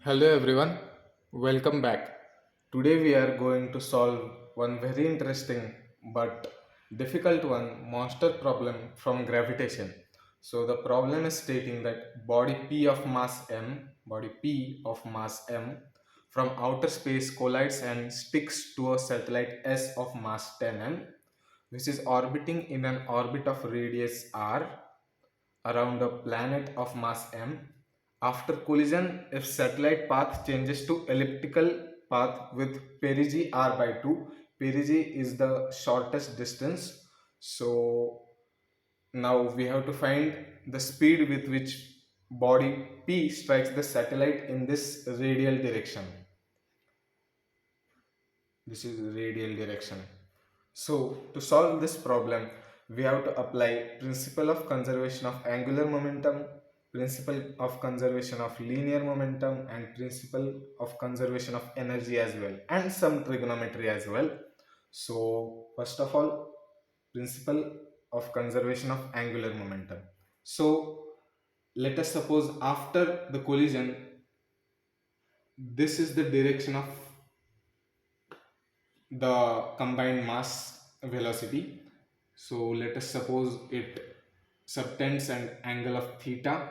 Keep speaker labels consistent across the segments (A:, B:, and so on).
A: Hello everyone, welcome back. Today we are going to solve one very interesting but difficult monster problem from gravitation. So the problem is stating that body P of mass m from outer space collides and sticks to a satellite S of mass 10m, which is orbiting in an orbit of radius r around a planet of mass m. After collision, if satellite path changes to elliptical path with perigee r by 2, perigee is the shortest distance. So now we have to find the speed with which body P strikes the satellite in this radial direction. This is radial direction. So to solve this problem, we have to apply principle of conservation of angular momentum, principle of conservation of linear momentum, and principle of conservation of energy as well, and some trigonometry as well. So first of all, principle of conservation of angular momentum. So let us suppose after the collision, this is the direction of the combined mass velocity. So let us suppose it subtends an angle of theta.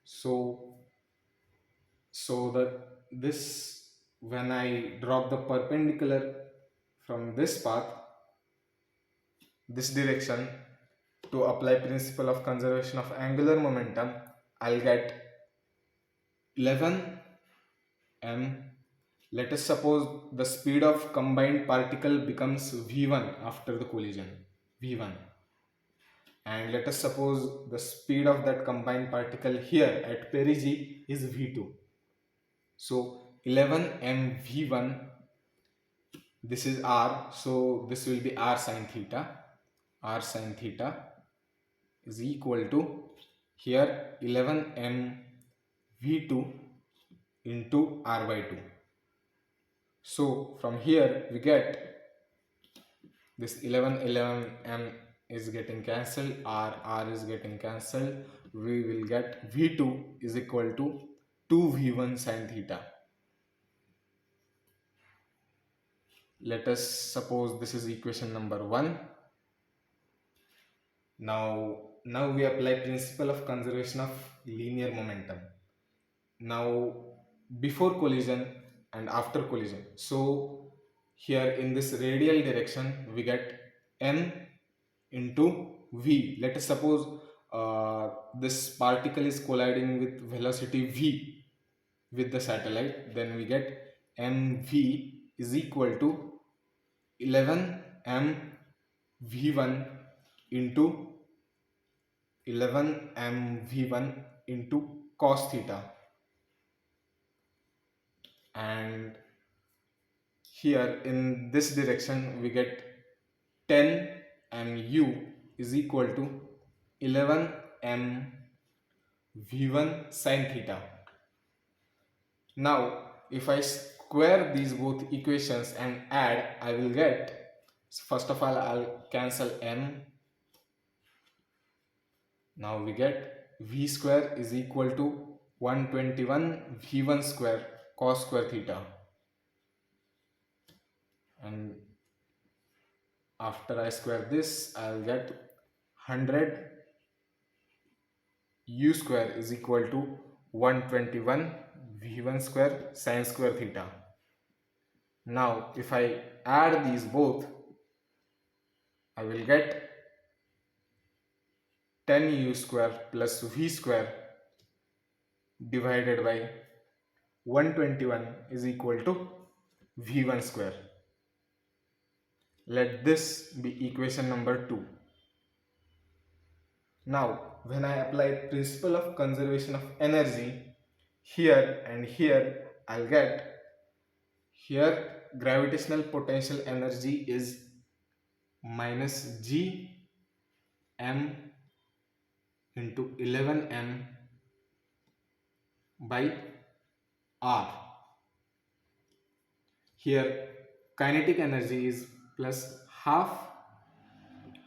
A: So that this, when I drop the perpendicular from this path, this direction, to apply principle of conservation of angular momentum, I'll get 11 m. Let us suppose the speed of combined particle becomes v1 after the collision, v1, and let us suppose the speed of that combined particle here at perigee is v2. So 11 m v1, this is r, so this will be r sine theta. R sine theta is equal to here 11 m v2 into r by 2. So from here we get this 11 m is getting cancelled, r is getting cancelled. We will get v2 is equal to 2v1 sine theta. Let us suppose this is equation number 1. Now we apply principle of conservation of linear momentum. Now before collision and after collision, so here in this radial direction we get m into v. Let us suppose this particle is colliding with velocity v with the satellite, then we get mv is equal to 11 m v1 into 11 m v1 into cos theta, and here in this direction we get 10 mu is equal to 11 m v1 sin theta. Now if I square these both equations and add, I will get, first of all I'll cancel m. Now we get v square is equal to 121 v1 square cos square theta, and after I square this, I'll get 100 u square is equal to 121 v1 square sin square theta. Now if I add these both, I will get 10 u square plus v square divided by 121 is equal to v1 square. Let this be equation number 2. Now when I apply principle of conservation of energy here and here, I'll get, here gravitational potential energy is minus g m into 11 m by r. Here kinetic energy is plus half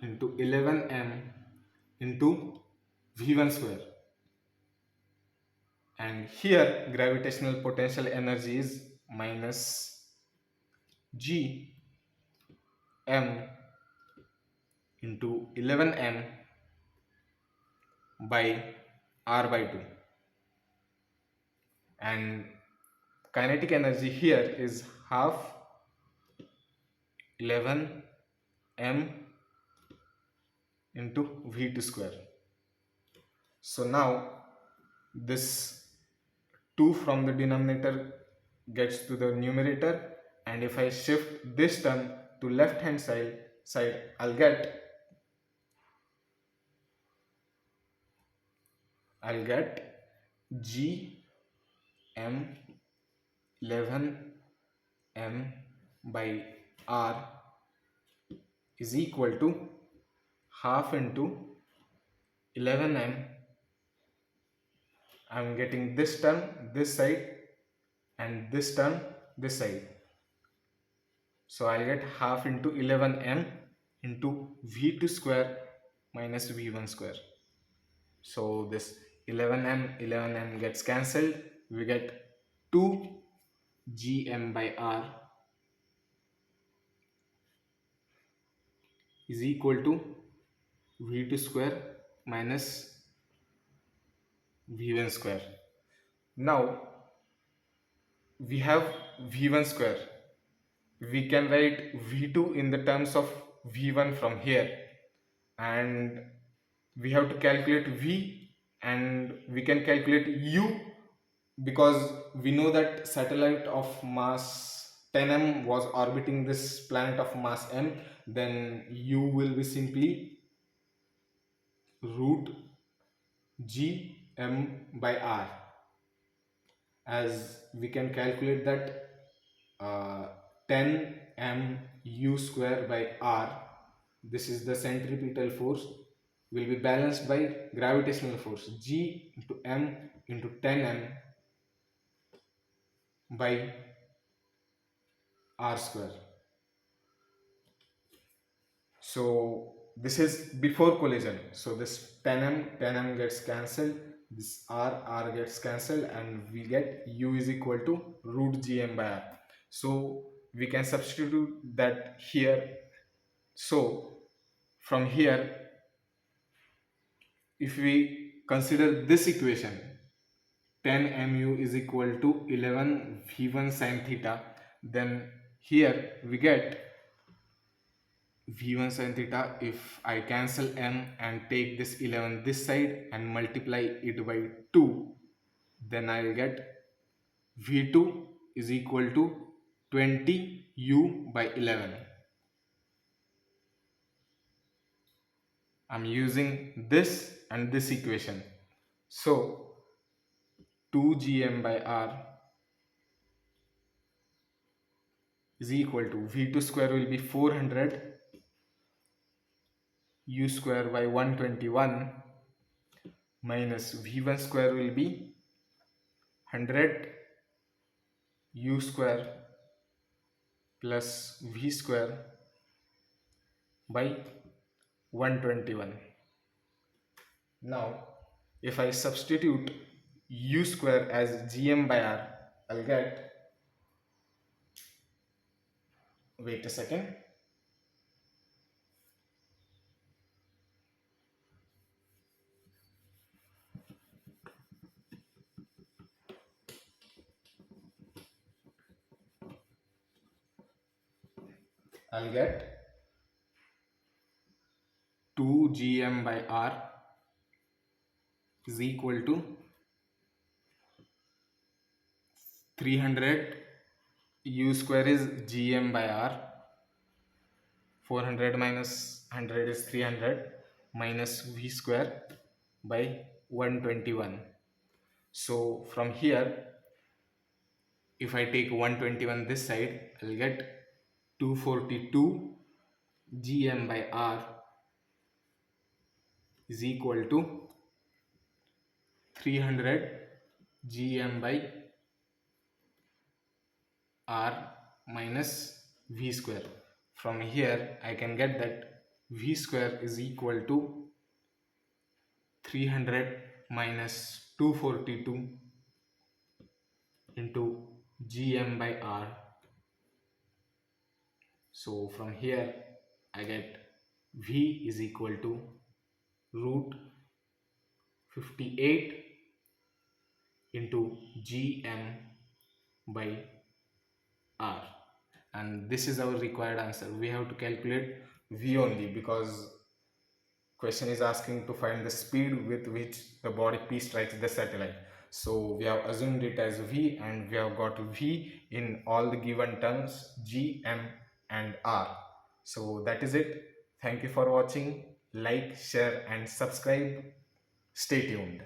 A: into 11 m into v1 square, and here gravitational potential energy is minus g m into 11m by r by 2, and kinetic energy here is half 11m into v2 square. So now this 2 from the denominator gets to the numerator, and if I shift this term to left hand side I'll get g m 11m by r is equal to half into 11m. I'm getting this term this side and this term this side. So I'll get half into 11m into v2 square minus v1 square. So this 11m gets cancelled. We get 2 gm by r is equal to v2 square minus v1 square. Now we have v1 square. We can write v2 in the terms of v1 from here, and we have to calculate v, and we can calculate u, because we know that satellite of mass 10m was orbiting this planet of mass m. Then u will be simply root g m by r, as we can calculate that 10 m u square by r, this is the centripetal force, will be balanced by gravitational force g into m into 10m by r square. So this is before collision. So this 10m gets cancelled, this r gets cancelled, and we get u is equal to root gm by r. So we can substitute that here. So from here, if we consider this equation, 10 mu is equal to 11 v1 sin theta, then here we get v1 sin theta. If I cancel m and take this 11 this side and multiply it by 2, then I'll get v2 is equal to 20 u by 11. I'm using this and this equation. So 2 gm by r is equal to v2 square will be 400 u square by 121 minus v1 square will be 100 u square plus v square by 121. Now if I substitute u square as gm by r, I'll get, wait a second, I'll get 2 gm by r is equal to 300 u square is gm by r, 400 minus 100 is 300 minus v square by 121. So from here, if I take 121 this side, I'll get 242 gm by r is equal to 300 gm by r minus v square. From here I can get that v square is equal to 300 minus 242 into gm by r. So from here I get v is equal to root 58 into gm by r, and this is our required answer. We have to calculate v only because question is asking to find the speed with which the body P strikes the satellite. So we have assumed it as v, and we have got v in all the given terms g, m and r. So that is it. Thank you for watching. Like, share and subscribe. Stay tuned.